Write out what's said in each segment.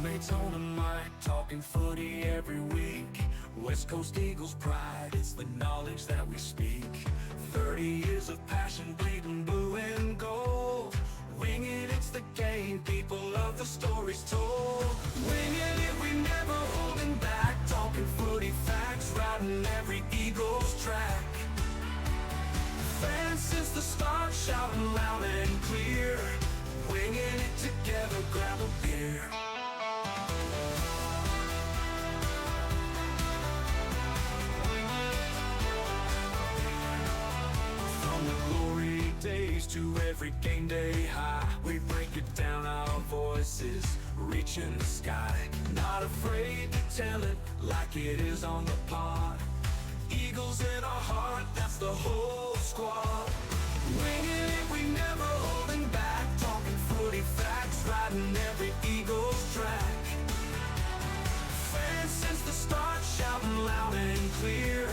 Mates on the mic, talking footy every week. West Coast Eagles pride, it's the knowledge that we speak. 30 years of passion, bleeding blue and gold. Winging it's the game, people love the stories told. Winging it, we never holding back. Talking footy facts, riding every Eagles track. Fans since the start, shouting loud and clear. Winging it together, grab a beer. From the glory days to every game day high, we break it down, our voices reaching the sky. Not afraid to tell it like it is on the pod. Eagles in our heart, that's the whole squad. Winging it, we never holding back. Talking footy facts, riding every Eagles track. Fans since the start, shouting loud and clear.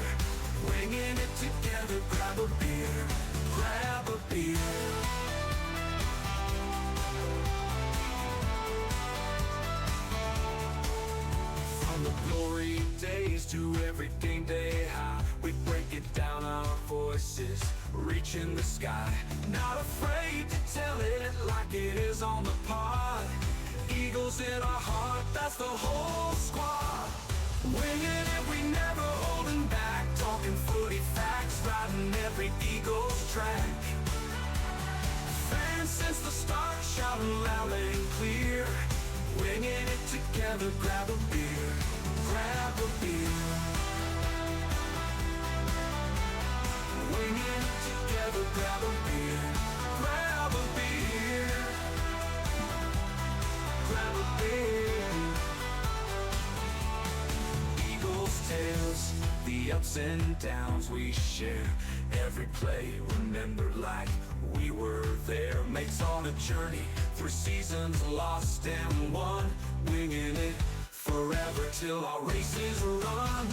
Winging it together, grab a beer, grab a beer. From the glory days to every game day high, we break it down, our voices reaching the sky. Not afraid to tell it like it is on the pod. Eagles in our heart, that's the whole squad. Winging it, we never holding back. Talking footy facts, riding every Eagles track. Fans since the start, shouting loud and clear. Winging it together, grab a beer, grab a beer. Winging it together, grab a beer, grab a beer, grab a beer. Eagles tales, the ups and downs we share. Every play remembered like we were there. Mates on a journey through seasons lost and won. Winging it forever till our races run.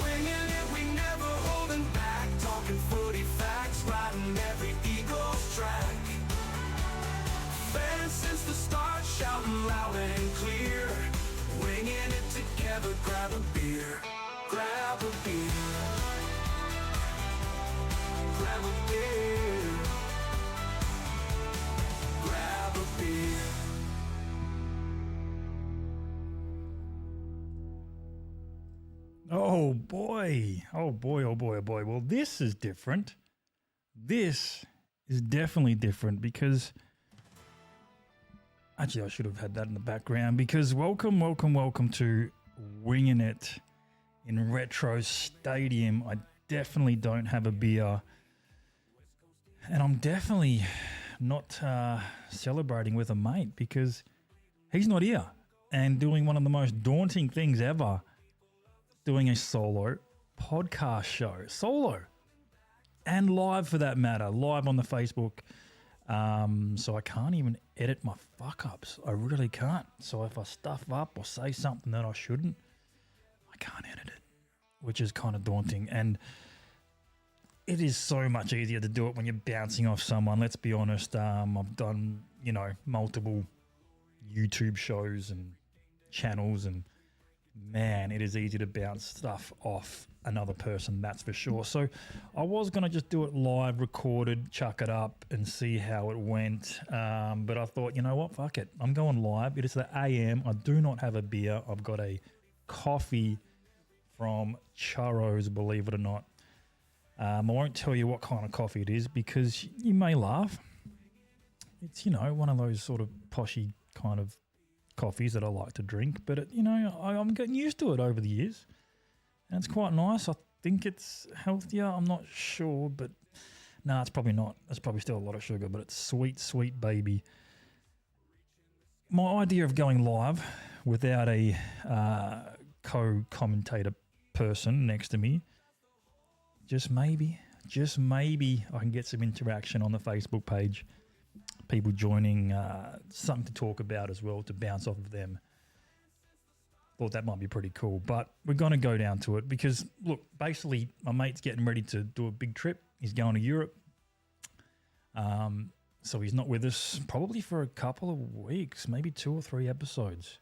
Winging it, we never holding back. Talking footy facts, riding every Eagles track. Fans since the start, shouting loud and clear. Winging it together, grab a beer, grab a beer, grab a beer, grab a beer. Oh boy, oh boy, oh boy, oh boy. Well, this is different. This is definitely different because actually I should have had that in the background because welcome to Winging It in Retro Stadium. I definitely don't have a beer and I'm definitely not celebrating with a mate because he's not here and doing one of the most daunting things ever. Doing a solo podcast show, solo and live for that matter, live on the Facebook. So I can't even edit my fuck ups. I really can't. So if I stuff up or say something that I shouldn't, I can't edit it, which is kind of daunting. And it is so much easier to do it when you're bouncing off someone. Let's be honest. I've done, multiple YouTube shows and channels and man, it is easy to bounce stuff off another person, that's for sure. So I was going to just do it live, recorded, chuck it up and see how it went. But I thought, you know what, fuck it. I'm going live. It is the AM. I do not have a beer. I've got a coffee from Churros, believe it or not. I won't tell you what kind of coffee it is because you may laugh. It's, one of those sort of poshy kind of coffees that I like to drink, but I'm getting used to it over the years and it's quite nice. I think it's healthier, I'm not sure, but no, it's probably not. It's probably still a lot of sugar, but it's sweet baby. My idea of going live without a co-commentator person next to me, just maybe I can get some interaction on the Facebook page. People joining, something to talk about as well, to bounce off of them. Thought that might be pretty cool, but we're going to go down to it because, look, basically my mate's getting ready to do a big trip. He's going to Europe. So he's not with us probably for a couple of weeks, maybe 2 or 3 episodes.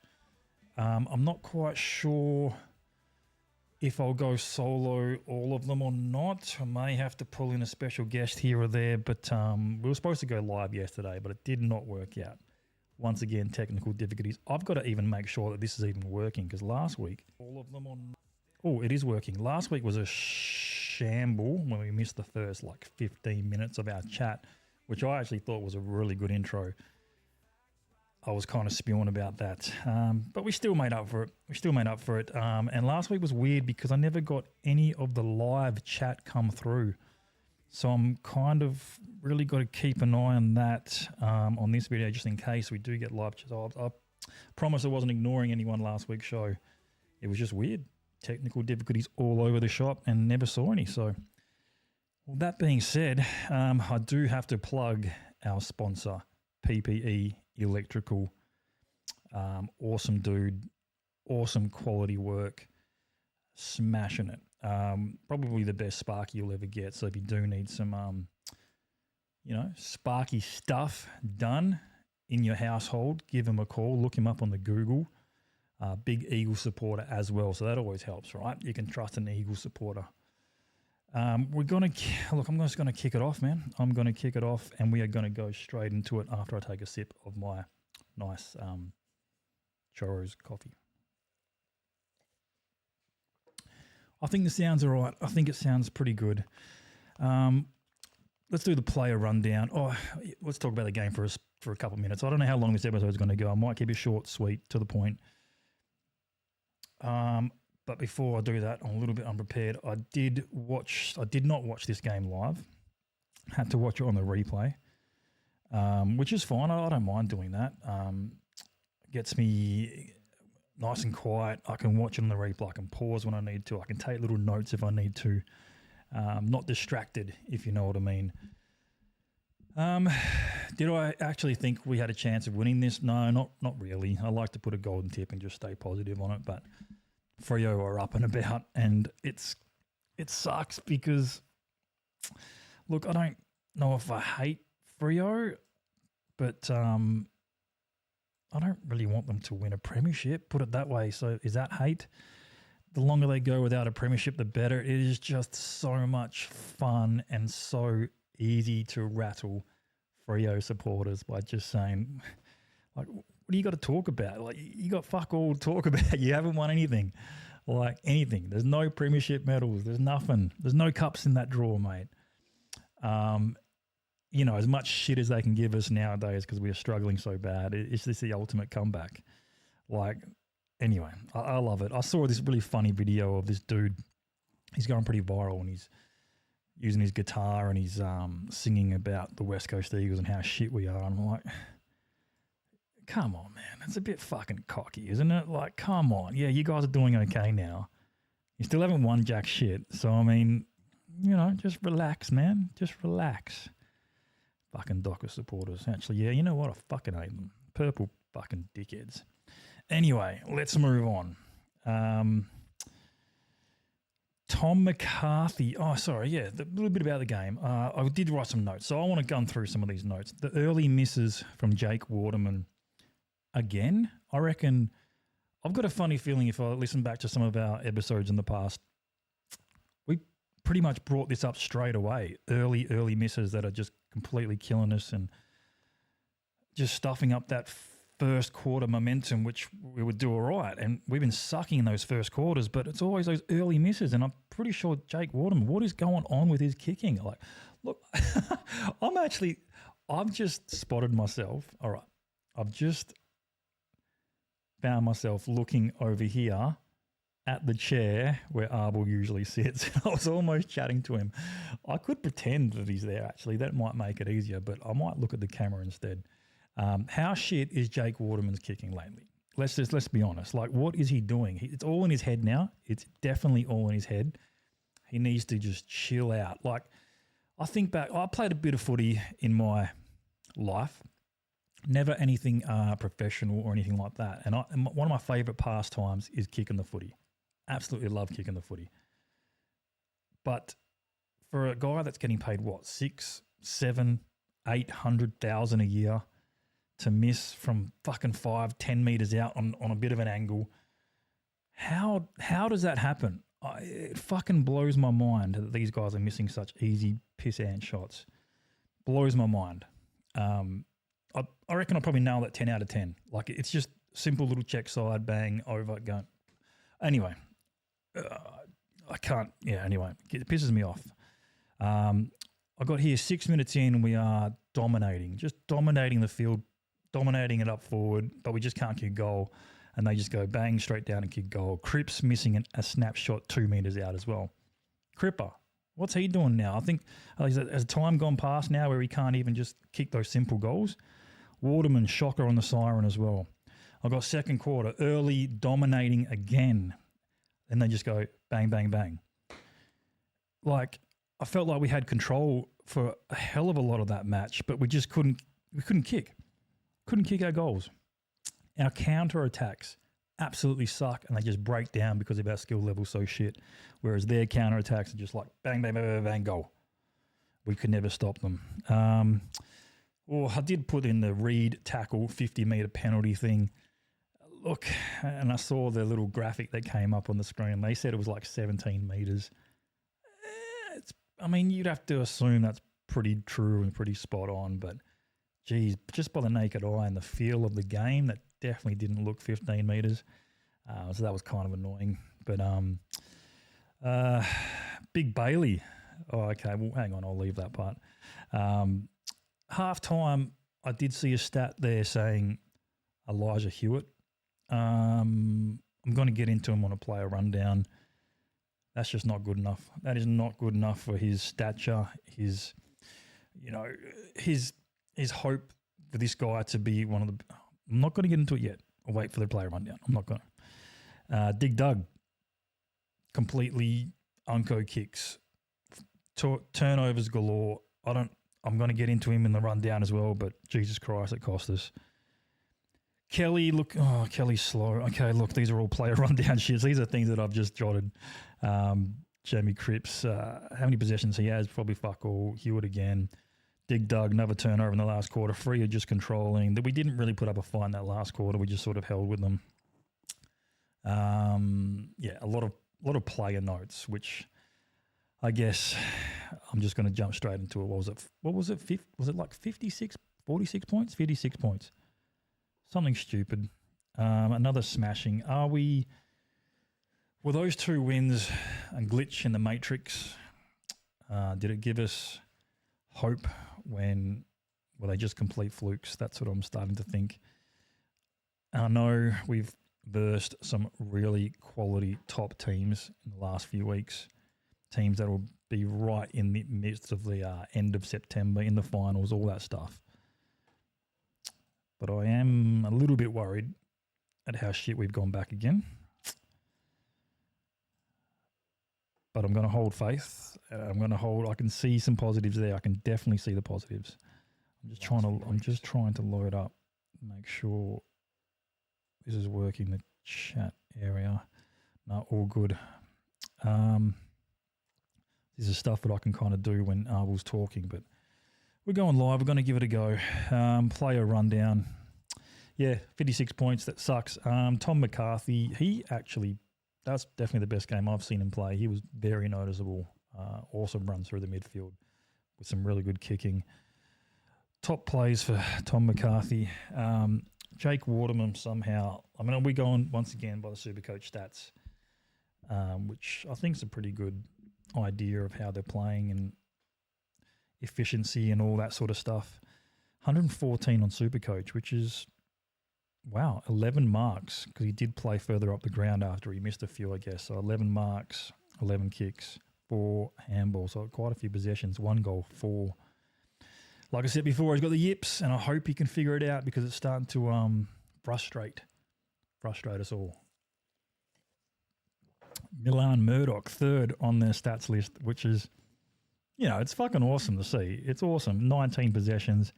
I'm not quite sure if I'll go solo all of them or not. I may have to pull in a special guest here or there, but we were supposed to go live yesterday, but it did not work out. Once again, technical difficulties. I've got to even make sure that this is even working, because last week, all of them on... Oh, it is working. Last week was a shamble when we missed the first 15 minutes of our chat, which I actually thought was a really good intro. I was kind of spewing about that, but we still made up for it. And last week was weird because I never got any of the live chat come through. So I'm kind of really got to keep an eye on that on this video, just in case we do get live chat. I promise I wasn't ignoring anyone last week's show. It was just weird. Technical difficulties all over the shop and never saw any. So, well, that being said, I do have to plug our sponsor, PPE Electrical. Awesome dude, awesome quality work, smashing it. Probably the best Sparky you'll ever get. So if you do need some, Sparky stuff done in your household, give him a call. Look him up on the Google. Big Eagle supporter as well, so that always helps, right? You can trust an Eagle supporter. I'm just going to kick it off, man. I'm going to kick it off, and we are going to go straight into it after I take a sip of my nice Churros coffee. I think the sound's all right. I think it sounds pretty good. Let's do the player rundown. Let's talk about the game for a couple of minutes. I don't know how long this episode is going to go. I might keep it short, sweet, to the point. But before I do that, I'm a little bit unprepared. I did not watch this game live. Had to watch it on the replay, which is fine. I don't mind doing that. Gets me nice and quiet. I can watch it on the replay. I can pause when I need to. I can take little notes if I need to. Not distracted, if you know what I mean. Did I actually think we had a chance of winning this? No, not really. I like to put a golden tip and just stay positive on it, but Freo are up and about, and it sucks because, look, I don't know if I hate Freo, but I don't really want them to win a premiership, put it that way. So is that hate? The longer they go without a premiership, the better. It is just so much fun and so easy to rattle Freo supporters by just saying, what do you got to talk about? You got fuck all to talk about. You haven't won anything, anything. There's no premiership medals. There's nothing. There's no cups in that drawer, mate. As much shit as they can give us nowadays because we are struggling so bad, it's just the ultimate comeback. Anyway, I love it. I saw this really funny video of this dude. He's going pretty viral, and he's using his guitar and he's singing about the West Coast Eagles and how shit we are. And I'm like, come on, man. That's a bit fucking cocky, isn't it? Come on. Yeah, you guys are doing okay now. You still haven't won jack shit. So, I mean, just relax, man. Just relax. Fucking Dockers supporters. Actually, yeah, you know what? I fucking hate them. Purple fucking dickheads. Anyway, let's move on. Tom McCarthy. Oh, sorry. Yeah, a little bit about the game. I did write some notes, so I want to gun through some of these notes. The early misses from Jake Waterman. Again, I reckon I've got a funny feeling if I listen back to some of our episodes in the past, we pretty much brought this up straight away. Early misses that are just completely killing us and just stuffing up that first quarter momentum, which we would do all right. And we've been sucking in those first quarters, but it's always those early misses. And I'm pretty sure Jake Waterman, what is going on with his kicking? Look, I've just spotted myself. All right. I've just found myself looking over here at the chair where Arbel usually sits. I was almost chatting to him. I could pretend that he's there, actually. That might make it easier, but I might look at the camera instead. How shit is Jake Waterman's kicking lately? Let's be honest. What is he doing? It's all in his head now. It's definitely all in his head. He needs to just chill out. I think back, I played a bit of footy in my life. Never anything professional or anything like that. And one of my favourite pastimes is kicking the footy. Absolutely love kicking the footy. But for a guy that's getting paid, what, 6, 7, 800,000 a year to miss from fucking 5-10 meters out on a bit of an angle. How does that happen? It fucking blows my mind that these guys are missing such easy piss ant shots. Blows my mind. I reckon I'll probably nail that 10 out of 10. Like, it's just simple little check side, bang, over, gun. Anyway, I can't. Yeah, anyway, it pisses me off. I got here 6 minutes in and we are dominating, just dominating the field, dominating it up forward, but we just can't kick goal. And they just go bang straight down and kick goal. Cripps missing a snapshot 2 meters out as well. Cripper, what's he doing now? I think has time gone past now where he can't even just kick those simple goals? Waterman, shocker on the siren as well. I got second quarter, early dominating again. Then they just go bang, bang, bang. Like, I felt like we had control for a hell of a lot of that match, but we just couldn't kick. Couldn't kick our goals. Our counter-attacks absolutely suck and they just break down because of our skill level so shit. Whereas their counter-attacks are just like bang, bang, bang, bang, bang, goal. We could never stop them. I did put in the Reed tackle 50-metre penalty thing. Look, and I saw the little graphic that came up on the screen. They said it was like 17 metres. You'd have to assume that's pretty true and pretty spot on, but geez, just by the naked eye and the feel of the game, that definitely didn't look 15 metres. So that was kind of annoying. But Big Bailey. Oh, okay. Well, hang on. I'll leave that part. Half-time, I did see a stat there saying Elijah Hewitt. I'm going to get into him on a player rundown. That's just not good enough. That is not good enough for his stature, his hope for this guy to be one of the. I'm not going to get into it yet. I'll wait for the player rundown. I'm not going to. Dig Dug, completely unco kicks, turnovers galore. I'm going to get into him in the rundown as well, but Jesus Christ, it cost us. Kelly, Kelly's slow. Okay, look, these are all player rundown shits. These are things that I've just jotted. Jamie Cripps, how many possessions he has? Probably fuck all. Hewitt again. Dig Dug, another turnover in the last quarter. Free just controlling. We didn't really put up a fight in that last quarter. We just sort of held with them. A lot of player notes, which I guess I'm just going to jump straight into it. What was it? Was it like 56, 46 points? 56 points. Something stupid. Another smashing. Were those two wins a glitch in the matrix? Did it give us hope were they just complete flukes? That's what I'm starting to think. I know we've versed some really quality top teams in the last few weeks, teams that will be right in the midst of the end of September, in the finals, all that stuff. But I am a little bit worried at how shit we've gone back again. But I'm going to hold faith. I can see some positives there. I can definitely see the positives. I'm just trying to load up, make sure this is working, the chat area. No, all good. This is stuff that I can kind of do when Arbel's talking, but we're going live. We're going to give it a go. Player rundown. Yeah, 56 points. That sucks. Tom McCarthy, that's definitely the best game I've seen him play. He was very noticeable. Awesome run through the midfield with some really good kicking. Top plays for Tom McCarthy. Jake Waterman somehow. Are we going once again by the Supercoach stats, which I think is a pretty good idea of how they're playing and efficiency and all that sort of stuff. 114 on Supercoach, which is, wow, 11 marks, because he did play further up the ground after he missed a few, I guess. So 11 marks, 11 kicks, 4 handballs, so quite a few possessions, 1 goal, 4. Like I said before, he's got the yips, and I hope he can figure it out because it's starting to frustrate us all. Milan Murdoch, third on their stats list, which is, it's fucking awesome to see. It's awesome. 19 possessions,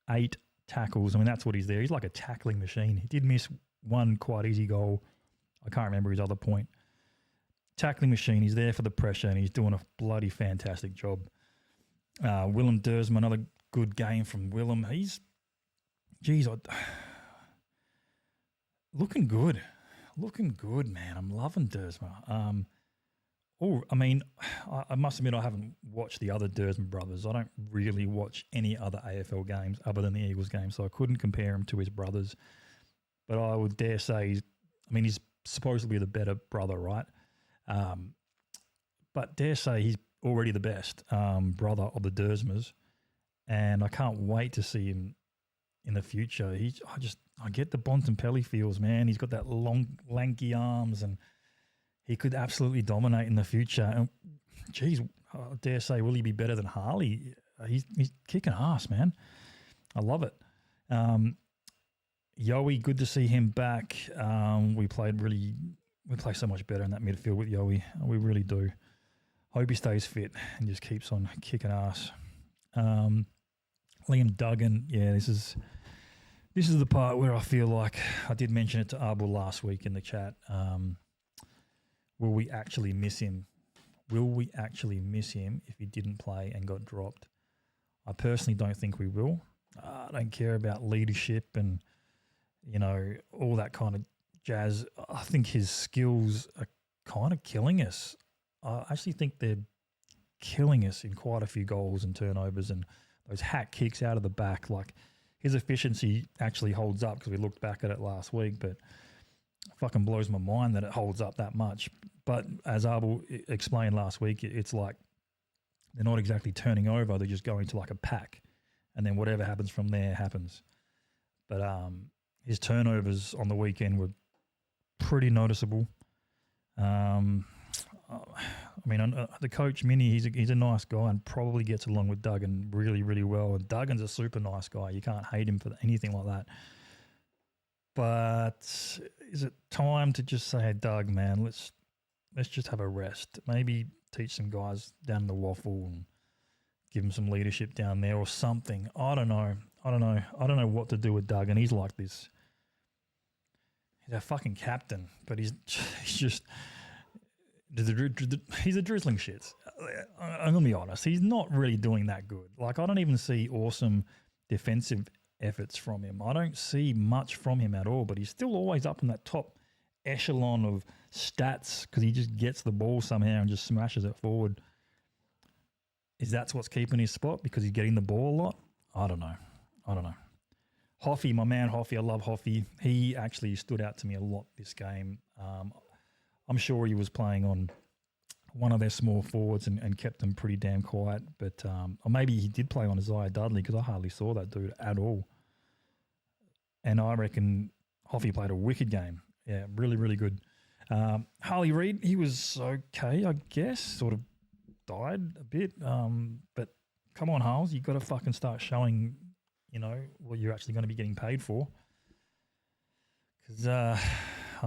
8 tackles. That's what he's there. He's like a tackling machine. He did miss one quite easy goal. I can't remember his other point. Tackling machine. He's there for the pressure, and he's doing a bloody fantastic job. Willem Dersma, another good game from Willem. He's geez, looking good. Looking good, man. I'm loving Dersma. I must admit I haven't watched the other Dersma brothers. I don't really watch any other AFL games other than the Eagles game, so I couldn't compare him to his brothers. But I would dare say, he's supposedly the better brother, right? But dare say he's already the best brother of the Dersmas, and I can't wait to see him in the future. I get the Bontempelli feels, man. He's got that long, lanky arms, and he could absolutely dominate in the future. And geez, I dare say, will he be better than Harley? He's kicking ass, man. I love it. Yowie, good to see him back. We play so much better in that midfield with Yowie. We really do. Hope he stays fit and just keeps on kicking ass. Liam Duggan, yeah, this is the part where I feel like I did mention it to Arbel last week in the chat. Will we actually miss him? Will we actually miss him if he didn't play and got dropped? I personally don't think we will. I don't care about leadership and, all that kind of jazz. I think his skills are kind of killing us. I actually think they're killing us in quite a few goals and turnovers and those hack kicks out of the back. Like, his efficiency actually holds up because we looked back at it last week, but it fucking blows my mind that it holds up that much. But as Arbel explained last week, it's like they're not exactly turning over. They're just going to like a pack, and then whatever happens from there happens. But his turnovers on the weekend were pretty noticeable. The coach, Minnie, he's a nice guy and probably gets along with Duggan really, really well. And Duggan's a super nice guy. You can't hate him for anything like that. But is it time to just say, hey, Doug, man, let's just have a rest. Maybe teach some guys down the waffle and give them some leadership down there or something. I don't know what to do with Doug, and he's like this. He's a fucking captain, but he's just he's a drizzling shit. I'm gonna be honest. He's not really doing that good. Like, I don't even see awesome defensive efforts from him. I don't see much from him at all, but he's still always up in that top echelon of stats because he just gets the ball somehow and just smashes it forward. Is that what's keeping his spot because he's getting the ball a lot? I don't know. Hoffy, my man Hoffy, I love Hoffy. He actually stood out to me a lot this game. I'm sure he was playing on one of their small forwards and kept them pretty damn quiet. But or maybe he did play on Isaiah Dudley because I hardly saw that dude at all. And I reckon Hoffy played a wicked game. Yeah, really, really good. Harley Reid, he was okay, I guess. Sort of died a bit. But come on, Harles, you got to fucking start showing, what you're actually going to be getting paid for. Because I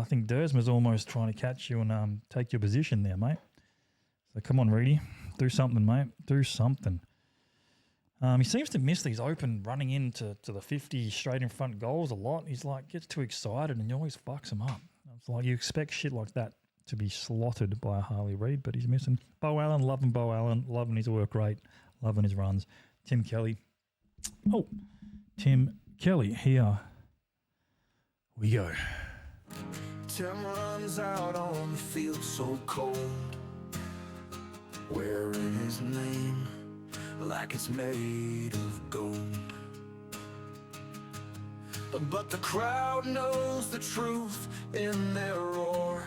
think Dersma's almost trying to catch you and take your position there, mate. So come on, Reedy. Do something, mate. Do something. He seems to miss these open running into the 50 straight in front goals a lot. He's like, gets too excited and he always fucks them up. It's like you expect shit like that to be slotted by a Harley Reid, but he's missing. Bo Allen, loving Bo Allen, loving his work rate, loving his runs. Tim Kelly. Oh, Tim Kelly, here we go. Tim runs out on the field so cold, wearing his name like it's made of gold. But the crowd knows the truth in their roar.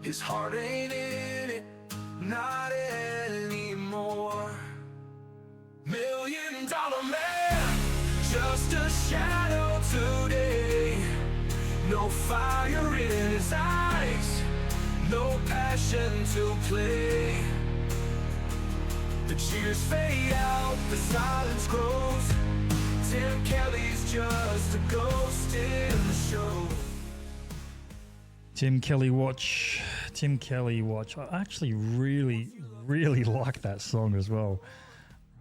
His heart ain't in it, not anymore. $1 million man, just a shadow today. No fire in his eyes, no passion to play. The cheers fade out, the silence grows. Tim Kelly's just a ghost in the show. Tim Kelly watch. I actually really, really like that song as well.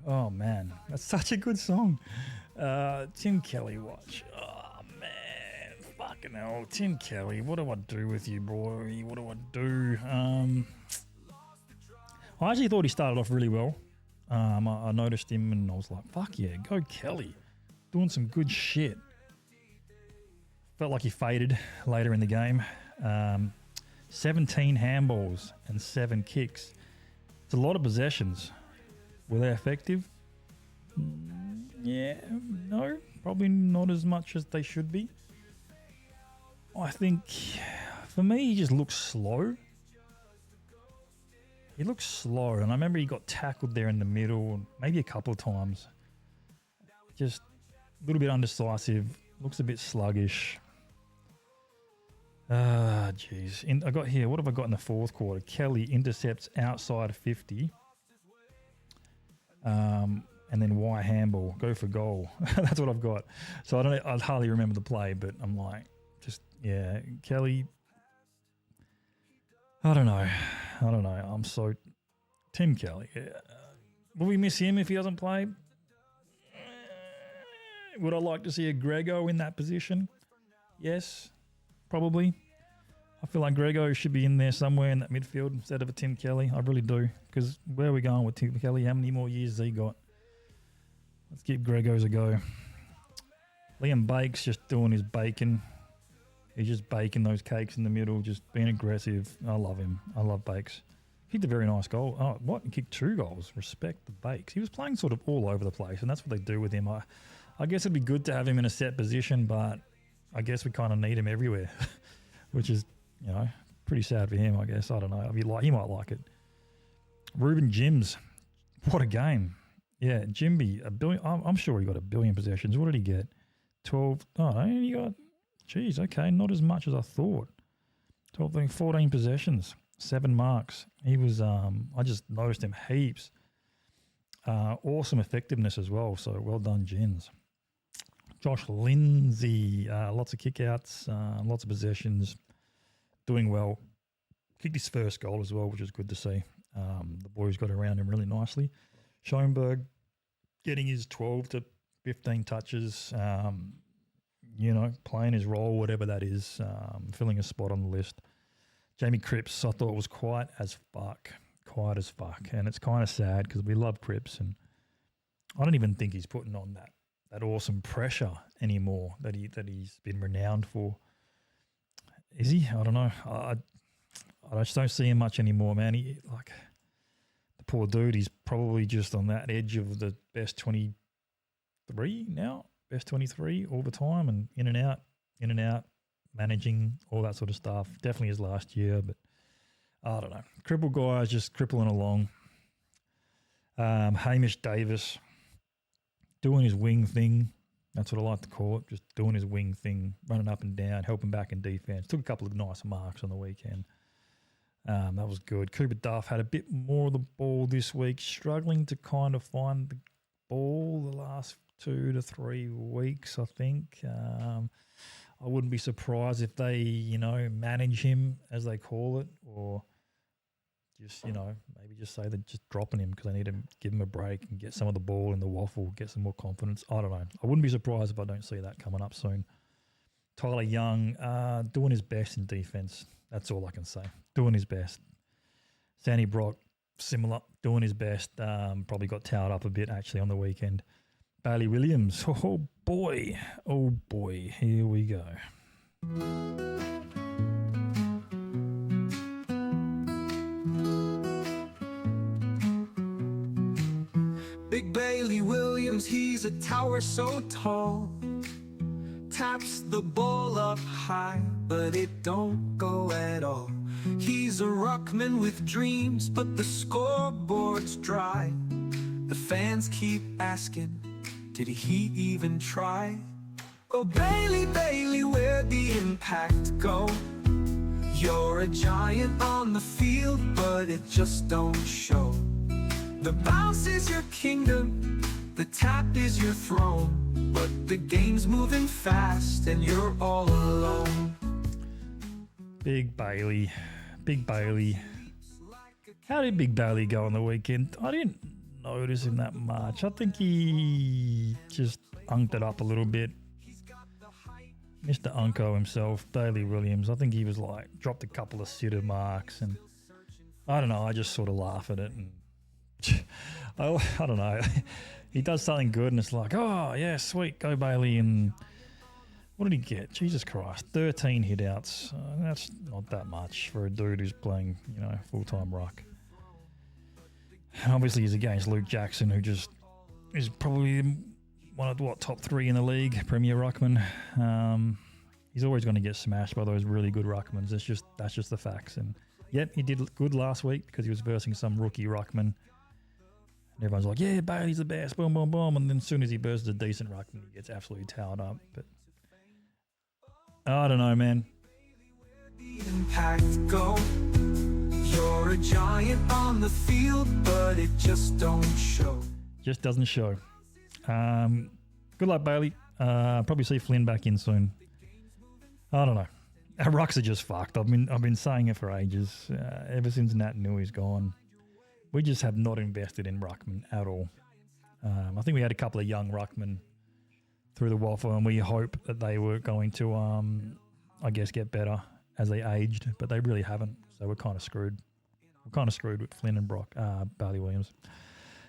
Oh man, that's such a good song. Tim Kelly watch. Oh man, fucking hell, Tim Kelly. What do I do with you, boy? What do I do? I actually thought he started off really well. I noticed him and I was like, fuck yeah, go Kelly. doing some good shit. Felt like he faded later in the game. 17 handballs and 7 kicks. It's a lot of possessions. Were they effective? Yeah, no, probably not as much as they should be. I think, for me, he just looks slow. He looks slow, and I remember he got tackled there in the middle, maybe a couple of times. Just a little bit undecisive, looks a bit sluggish. Jeez. I got here, what have I got in the fourth quarter? Kelly intercepts outside of 50. And then Y handball, go for goal. That's what I've got. So I'd hardly remember the play, but I'm like, just, yeah, Kelly. I don't know. I'm so... Tim Kelly. Will we miss him if he doesn't play? Would I like to see a Grego in that position? Yes, probably. I feel like Grego should be in there somewhere in that midfield instead of a Tim Kelly. I really do. Because where are we going with Tim Kelly? How many more years has he got? Let's give Grego's a go. Liam Bakes just doing his bacon. He's just baking those cakes in the middle, just being aggressive. I love him. I love Bakes. Kicked a very nice goal. Oh, what? He kicked 2 goals. Respect the Bakes. He was playing sort of all over the place, and that's what they do with him. I guess it'd be good to have him in a set position, but I guess we kind of need him everywhere, which is, you know, pretty sad for him, I guess. I don't know. He might like it. Ruben Jims. What a game. Yeah, Jimby, a billion. I'm sure he got a billion possessions. What did he get? 12. Oh, he got... Geez, okay, not as much as I thought. 12, 14 possessions, 7 marks. He was, I just noticed him heaps. Awesome effectiveness as well, so well done, Jins. Josh Lindsay, lots of kickouts, lots of possessions, doing well. Kicked his first goal as well, which is good to see. The boys got around him really nicely. Schoenberg getting his 12 to 15 touches, you know, playing his role, whatever that is, filling a spot on the list. Jamie Cripps, I thought was quiet as fuck. And it's kind of sad because we love Cripps, and I don't even think he's putting on that awesome pressure anymore that he's been renowned for. Is he? I don't know. I just don't see him much anymore, man. The poor dude, he's probably just on that edge of the best 23 now. Best 23 all the time, and in and out, managing, all that sort of stuff. Definitely his last year, but I don't know. Cripple guys just crippling along. Hamish Davis doing his wing thing. That's what I like to call it, just doing his wing thing, running up and down, helping back in defence. Took a couple of nice marks on the weekend. That was good. Cooper Duff had a bit more of the ball this week, struggling to kind of find the ball the last 2 to 3 weeks, I think. I wouldn't be surprised if they, you know, manage him, as they call it, or just, you know, maybe just say they're just dropping him because they need to give him a break and get some of the ball in the waffle, get some more confidence. I don't know. I wouldn't be surprised if I don't see that coming up soon. Tyler Young, doing his best in defence. That's all I can say. Doing his best. Sandy Brock, similar, doing his best. Probably got towed up a bit, actually, on the weekend. Bailey Williams, oh boy, here we go. Big Bailey Williams, he's a tower so tall. Taps the ball up high, but it don't go at all. He's a ruckman with dreams, but the scoreboard's dry. The fans keep asking, did he even try? Oh, Bailey, Bailey, where'd the impact go? You're a giant on the field, but it just don't show. The bounce is your kingdom, the tap is your throne, but the game's moving fast and you're all alone. Big Bailey. How did Big Bailey go on the weekend? I didn't notice him that much. I think he just unked it up a little bit. Mr. Unko himself, Bailey Williams, I think he was like, dropped a couple of sitter marks, and I don't know, I just sort of laugh at it, and I don't know. He does something good, and it's like, oh yeah, sweet, go Bailey. And what did he get? Jesus Christ, 13 hit outs. That's not that much for a dude who's playing, full time ruck. Obviously, he's against Luke Jackson, who just is probably one of top 3 in the league, Premier Ruckman. He's always going to get smashed by those really good ruckmans. That's just the facts. And yep, he did good last week because he was versing some rookie ruckman. And everyone's like, yeah, Bailey's the best, boom, boom, boom. And then as soon as he verses a decent ruckman, he gets absolutely towed up. But I don't know, man. Impact go. You're a giant on the field, but it just don't show. Just doesn't show. Good luck, Bailey. Probably see Flynn back in soon. I don't know. Our rucks are just fucked. I've been saying it for ages. Ever since Nat Nui's gone, we just have not invested in ruckman at all. I think we had a couple of young ruckmen through the waffle, and we hope that they were going to, get better as they aged, but they really haven't. So we're kind of screwed. We're kind of screwed with Flynn and Bailey Williams.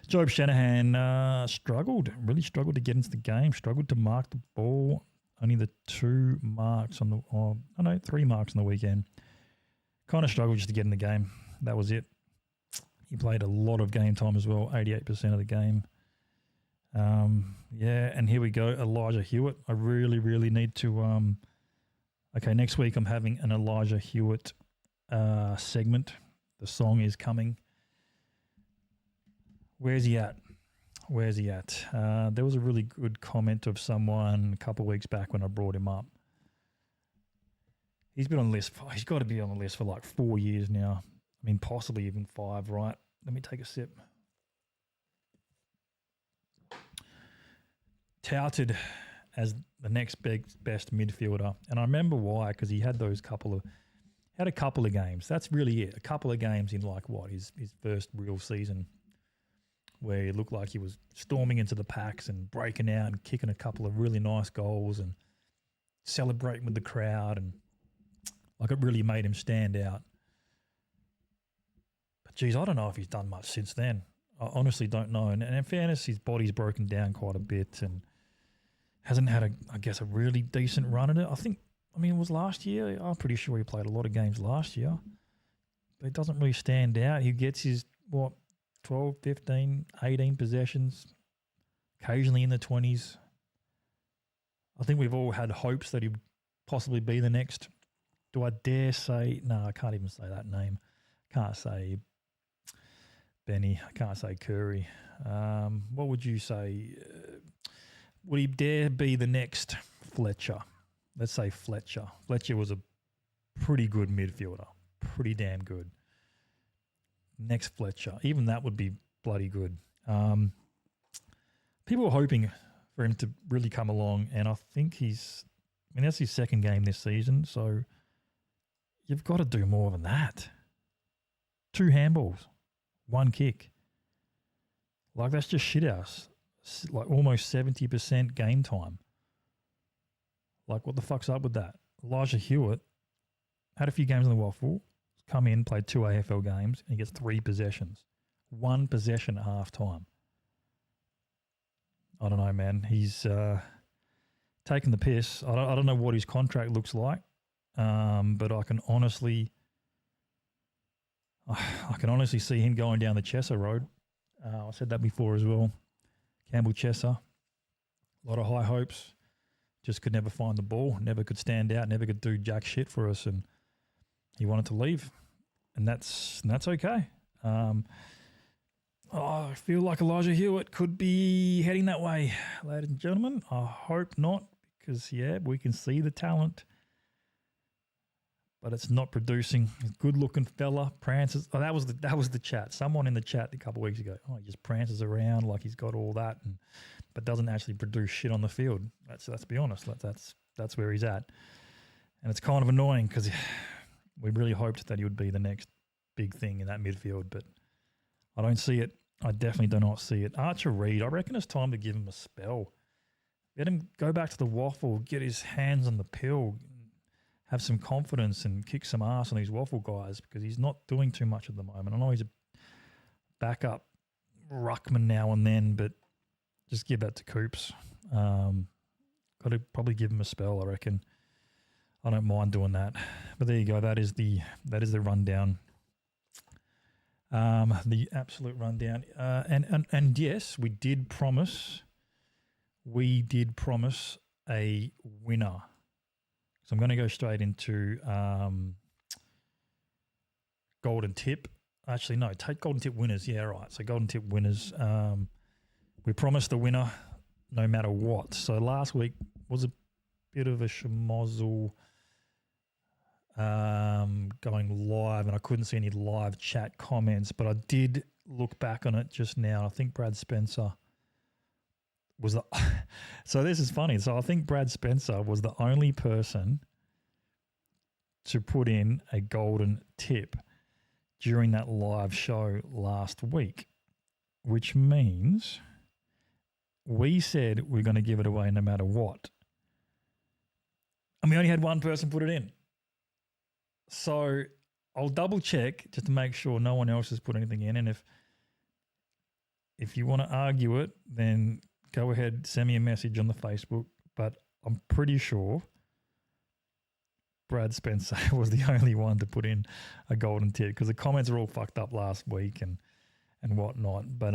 Job Shanahan really struggled to get into the game, struggled to mark the ball. Only the 3 marks on the weekend. Kind of struggled just to get in the game. That was it. He played a lot of game time as well, 88% of the game. And here we go, Elijah Hewitt. I really, really need to... next week I'm having an Elijah Hewitt segment. The song is coming. Where's he at? There was a really good comment of someone a couple of weeks back when I brought him up. He's been on the list. He's got to be on the list for like 4 years now. I mean, possibly even 5, right? Let me take a sip. Touted as the next best midfielder. And I remember why, because he had a couple of games. That's really it. A couple of games in his first real season, where he looked like he was storming into the packs and breaking out and kicking a couple of really nice goals and celebrating with the crowd, and it really made him stand out. But geez, I don't know if he's done much since then. I honestly don't know. And in fairness, his body's broken down quite a bit and hasn't had a really decent run at it. It was last year. I'm pretty sure he played a lot of games last year. But it doesn't really stand out. He gets his, 12, 15, 18 possessions, occasionally in the 20s. I think we've all had hopes that he'd possibly be the next. Do I dare say? No, I can't even say that name. Can't say Benny. I can't say Curry. What would you say? Would he dare be the next Fletcher? Let's say Fletcher. Fletcher was a pretty good midfielder. Pretty damn good. Next Fletcher. Even that would be bloody good. People were hoping for him to really come along, and I think that's his second game this season, so you've got to do more than that. 2 handballs, 1 kick. That's just shit house. Almost 70% game time. What the fuck's up with that? Elijah Hewitt had a few games in the waffle, come in, played 2 AFL games, and he gets 3 possessions. 1 possession at half time. I don't know, man. He's taking the piss. I don't know what his contract looks like, but I can honestly see him going down the Chesser road. I said that before as well. Campbell Chesser, a lot of high hopes. Just could never find the ball, never could stand out, never could do jack shit for us, and he wanted to leave, and that's okay. I feel like Elijah Hewitt could be heading that way, ladies and gentlemen. I hope not, because we can see the talent, but it's not producing. Good-looking fella, prances. Oh, that was the chat. Someone in the chat a couple of weeks ago. Oh, he just prances around like he's got all that, but doesn't actually produce shit on the field. Let's be honest. That's where he's at, and it's kind of annoying because we really hoped that he would be the next big thing in that midfield, but I don't see it. I definitely do not see it. Archer Reed, I reckon it's time to give him a spell. Let him go back to the waffle, get his hands on the pill, have some confidence and kick some ass on these waffle guys, because he's not doing too much at the moment. I know he's a backup ruckman now and then, but just give that to Coops. Got to probably give him a spell, I reckon. I don't mind doing that. But there you go. That is the rundown. The absolute rundown. And yes, we did promise a winner. So I'm going to go straight into golden tip. Actually, no, take golden tip winners. Yeah, right. So golden tip winners. We promised a winner no matter what. So last week was a bit of a schmozzle going live, and I couldn't see any live chat comments, but I did look back on it just now. I think Brad Spencer was the so this is funny. So I think Brad Spencer was the only person to put in a golden tip during that live show last week, which means we said we're going to give it away no matter what. And we only had one person put it in. So I'll double check just to make sure no one else has put anything in. And if you want to argue it, then go ahead, send me a message on the Facebook. But I'm pretty sure Brad Spencer was the only one to put in a golden tip because the comments are all fucked up last week and whatnot. But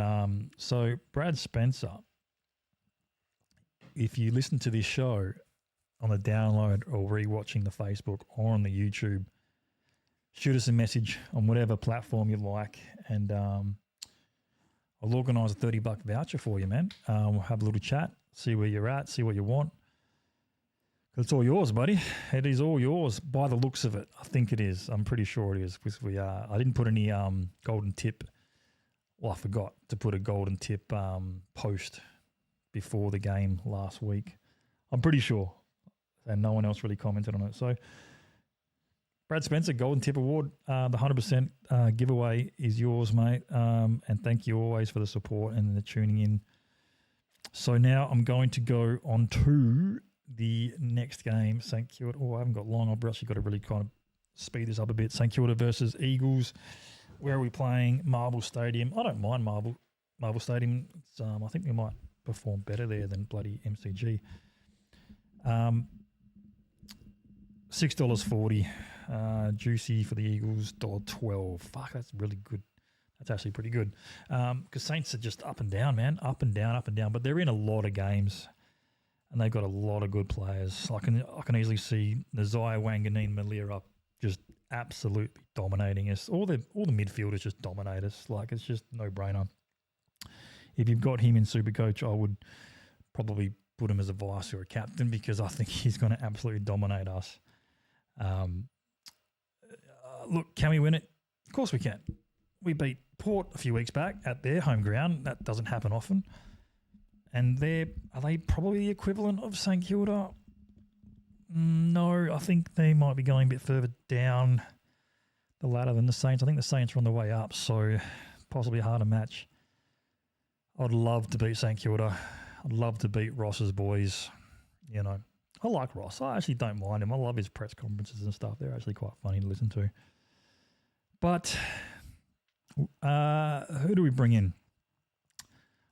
so Brad Spencer, if you listen to this show on the download or rewatching the Facebook or on the YouTube, shoot us a message on whatever platform you like, and I'll organise a $30 voucher for you, man. We'll have a little chat, see where you're at, see what you want. It's all yours, buddy. It is all yours by the looks of it. I think it is. I'm pretty sure it is because I didn't put any golden tip. Well, I forgot to put a golden tip post before the game last week. I'm pretty sure. And no one else really commented on it. So Brad Spencer, Golden Tip Award, the 100% giveaway is yours, mate. And thank you always for the support and the tuning in. So now I'm going to go on to the next game, St Kilda. Oh, I haven't got long. I've actually got to really kind of speed this up a bit. St Kilda versus Eagles. Where are we playing? Marvel Stadium. I don't mind Marvel Stadium. It's, I think we might perform better there than bloody MCG. $6.40. Juicy for the Eagles, $1.12. Fuck, that's really good. That's actually pretty good. Because Saints are just up and down, man. Up and down, up and down. But they're in a lot of games. And they've got a lot of good players. I can easily see Nazai, Wanganeen, Malia up just absolutely dominating us. All the midfielders just dominate us. Like, it's just no brainer. If you've got him in Supercoach, I would probably put him as a vice or a captain because I think he's going to absolutely dominate us. Look, can we win it? Of course we can. We beat Port a few weeks back at their home ground. That doesn't happen often. And are they probably the equivalent of St Kilda? No, I think they might be going a bit further down the ladder than the Saints. I think the Saints are on the way up, so possibly a harder match. I'd love to beat St Kilda. I'd love to beat Ross's boys. You know, I like Ross. I actually don't mind him. I love his press conferences and stuff. They're actually quite funny to listen to. But who do we bring in?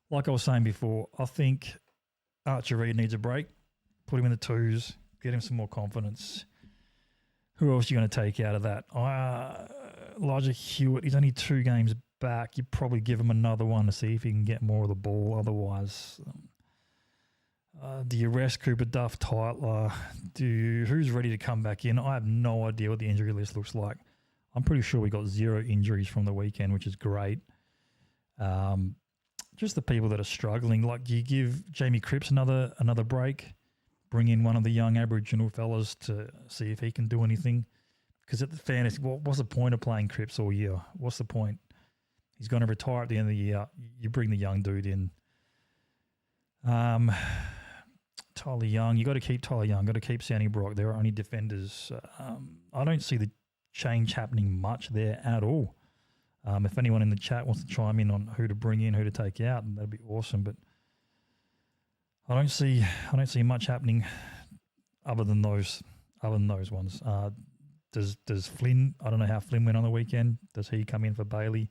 Like I was saying before, I think Archer Reid needs a break. Put him in the twos. Get him some more confidence. Who else are you going to take out of that? Elijah Hewitt, he's only 2 games back. You probably give him another one to see if he can get more of the ball. Otherwise, do you rest Cooper Duff, Tyler? Who's ready to come back in? I have no idea what the injury list looks like. I'm pretty sure we got 0 injuries from the weekend, which is great. Just the people that are struggling. Like, do you give Jamie Cripps another break? Bring in one of the young Aboriginal fellas to see if he can do anything? Because at the fantasy, what's the point of playing Cripps all year? What's the point? He's going to retire at the end of the year. You bring the young dude in. Tyler Young. You got to keep Tyler Young. Got to keep Sandy Brock. They're only defenders. I don't see the change happening much there at all. If anyone in the chat wants to chime in on who to bring in, who to take out, that'd be awesome. But I don't see much happening other than those ones. Does Flynn? I don't know how Flynn went on the weekend. Does he come in for Bailey?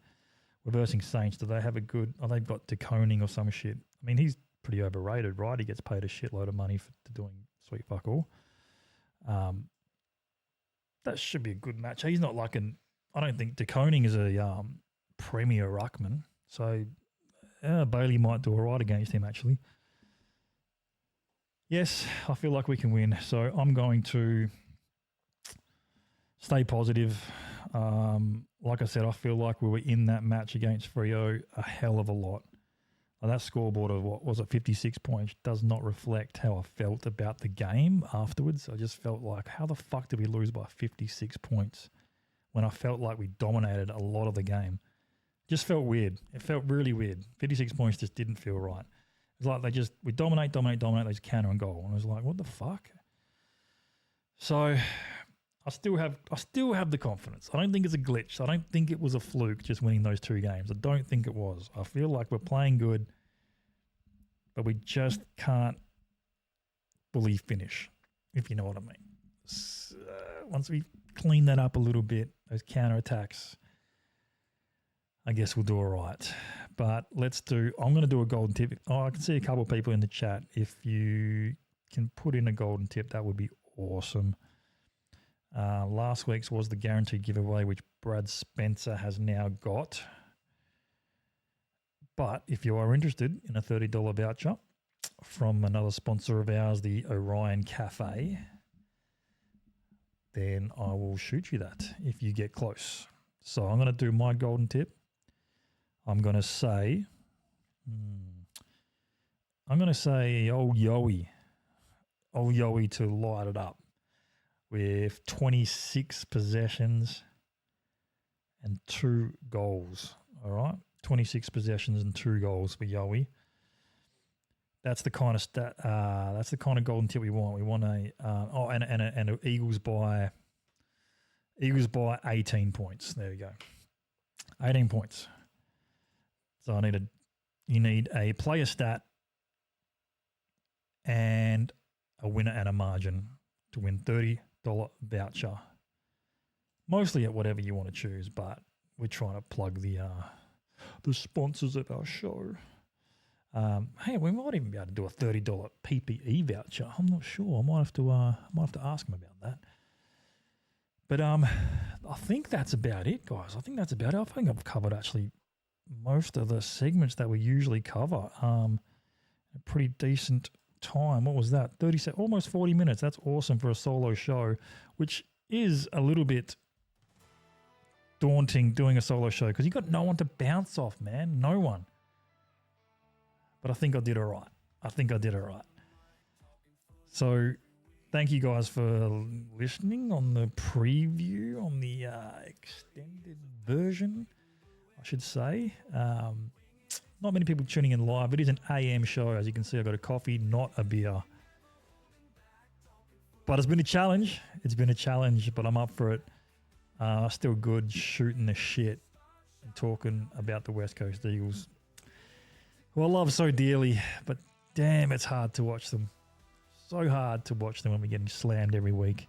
We're versing Saints. Do they have a good? Oh, they've got DeConing or some shit. I mean, he's pretty overrated, right? He gets paid a shitload of money for doing sweet fuck all. That should be a good match. He's not like an. I don't think DeConing is a premier ruckman. So Bailey might do all right against him, actually. Yes, I feel like we can win. So I'm going to stay positive. Like I said, I feel like we were in that match against Freo a hell of a lot. Now, that scoreboard of, what was it, 56 points, does not reflect how I felt about the game afterwards. I just felt like, how the fuck did we lose by 56 points when I felt like we dominated a lot of the game? Just felt weird. It felt really weird. 56 points just didn't feel right. It's like we dominate, they just counter and goal. And I was like, what the fuck? So I still have the confidence. I don't think it's a glitch. I don't think it was a fluke just winning those 2 games. I don't think it was. I feel like we're playing good, but we just can't fully finish, if you know what I mean. So, once we clean that up a little bit, those counter-attacks, I guess we'll do all right. But I'm going to do a golden tip. Oh, I can see a couple of people in the chat. If you can put in a golden tip, that would be awesome. Last week's was the guaranteed giveaway, which Brad Spencer has now got. But if you are interested in a $30 voucher from another sponsor of ours, the Orion Cafe, then I will shoot you that if you get close. So I'm going to do my golden tip. I'm going to say old Yowie to light it up with 26 possessions and 2 goals. All right, 26 possessions and 2 goals for Yowie. That's the kind of that's the kind of golden tip we want. We want an Eagles by 18 points. There we go, 18 points. So you need a player stat and a winner and a margin to win $30 voucher. Mostly at whatever you want to choose, but we're trying to plug the sponsors of our show. Hey, we might even be able to do a $30 PPE voucher. I'm not sure. I might have to ask them about that. But I think that's about it, guys. I think that's about it. I think I've covered actually most of the segments that we usually cover. A pretty decent time. What was that? Almost 40 minutes. That's awesome for a solo show, which is a little bit daunting doing a solo show because you got no one to bounce off, man. No one. But I think I did all right. So thank you guys for listening on the preview, on the extended version, I should say. Not many people tuning in live. It is an AM show. As you can see, I've got a coffee, not a beer. But it's been a challenge. But I'm up for it. Still good shooting the shit and talking about the West Coast Eagles, who I love so dearly. But damn, it's hard to watch them. So hard to watch them when we're getting slammed every week.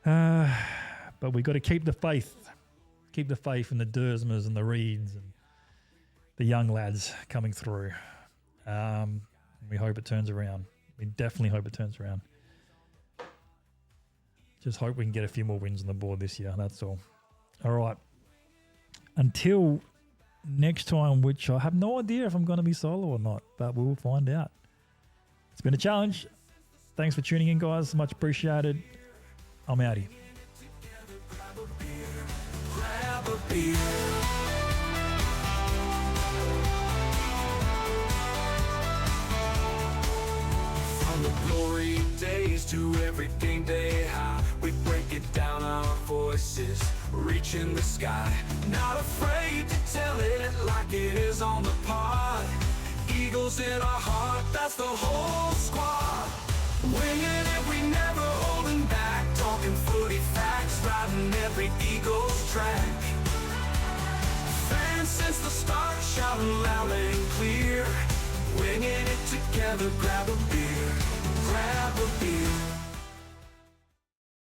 But we've got to keep the faith. Keep the faith in the Dersmers and the Reeds and the young lads coming through. We hope it turns around. We definitely hope it turns around. Just hope we can get a few more wins on the board this year. That's all. All right. Until next time, which I have no idea if I'm going to be solo or not, but we'll find out. It's been a challenge. Thanks for tuning in, guys. Much appreciated. I'm outie. Grab a beer. From the glory days to every game day high, we break it down, our voices reaching the sky. Not afraid to tell it like it is on the pod. Eagles in our heart, that's the whole squad. Winging it, we never holding back. Talking footy facts, riding every Eagles track. Fans since the start, shouting loud and clear. Winging it together, grab a beer, grab a beer.